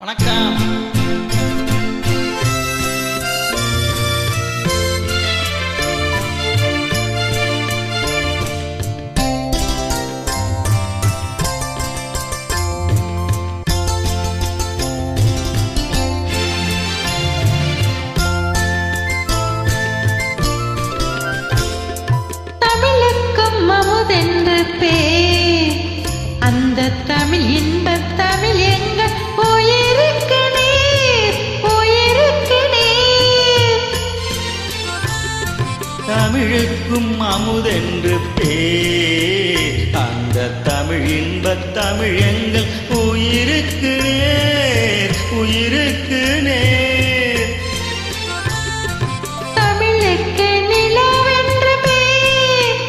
வணக்கம். தமிழுக்கும் அமுதென்று பேர், அந்த தமிழ் இன்பத் தமிழ் எங்கள் உயிருக்கு நீர், உயிருக்கு நீர். தமிழுக்கும் அமுதென்று பேர், அந்த தமிழ் இன்பத் தமிழ் எங்கள் உயிருக்கு நேர், உயிருக்கு நேர். தமிழுக்கு நிலவென்று பேர்,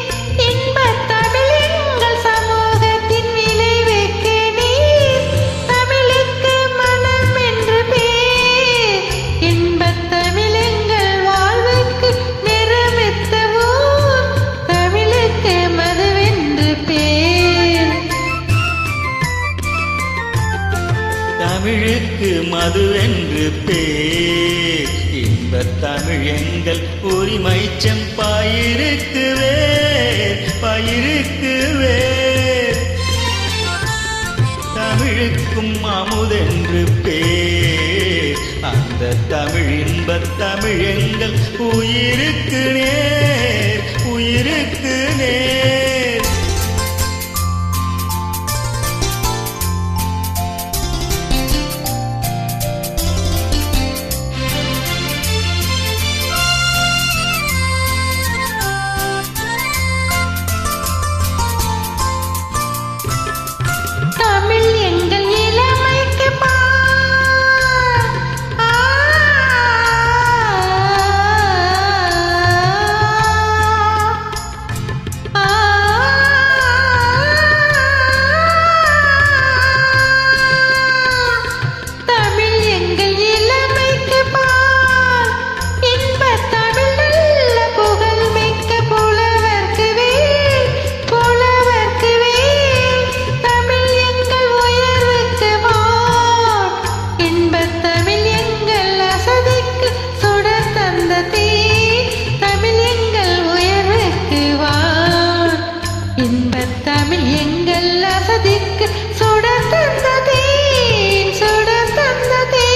இன்பத் தமிழ் எங்கள் சமூகத்தின் விளைவுக்கு நீர். தமிழுக்கு மனம் என்று பேர், இன்பத் தமிழ் எங்கள் வாழ்வுக்கு நிறமித்த ஊர். தமிழுக்கு மதுவென்று பேர், தமிழுக்கு மதுவென்று பேர், இன்பத் தமிழ் எங்கள் உரிமை செம்பாயிருக்கு வேர், பயிருக்கு வேர். தமிழுக்கும் அமுதென்று பேர், அந்த தமிழ் இன்பத் தமிழ் எங்கள் உயிருக்கு நேர், உயிருக்கு நேர். தமிழ் எங்கள் இளமைக்கு பால். தமிழ் எங்கள் இளமைக்கு பால், இன்பத் தமிழ் நல்ல புகழ் மிக்க புலவர்க்கு வேல், புலவர்க்கு வேல். தமிழ் எங்கள் உயர்வுக்கு வான், இன்பத் தமிழ் எங்கள் அசதிக்கு சுடர் தந்த தீ. தமிழ் எங்கள் உயர்வுக்கு வான், இன்பத் தமிழ் எங்கள் அசதிக்கு சுடர் தந்த தீ, சுடர் தந்த தீ.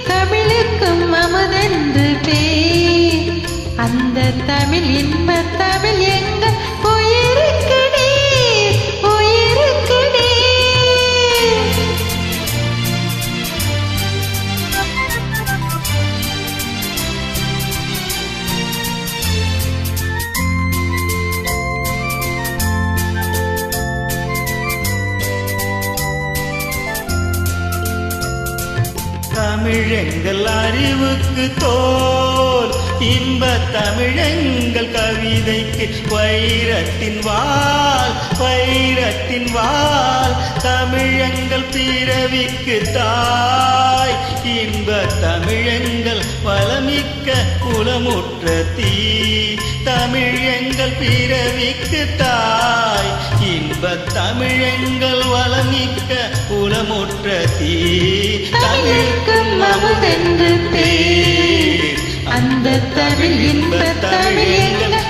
தமிழுக்கும் அமுதென்று பேர், அந்த தமிழ் இன்பத் தமிழ் எங்கள் உயிருக்கு நீர், உயிருக்கு நீர். தமிழெங்கள் அறிவுக்கு தோல், இன்பத் தமிழெங்கள் கவிதைக்கு வைரத்தின் வாள், வைரத்தின் வாள். தமிழெங்கள் பிறவிக்கு தாய், இன்பத் தமிழெங்கள் வளமிக்க குலமுற்ற தீ. தமிழெங்கள் பிறவிக்கு தாய், இன்பத் தமிழெங்கள் வளமிக்க குலமுற்ற தீ. தமிழுக்கும் அமுதென்று பேர், அந்த தமிழ் இன்பத் தமிழ் எங்கள்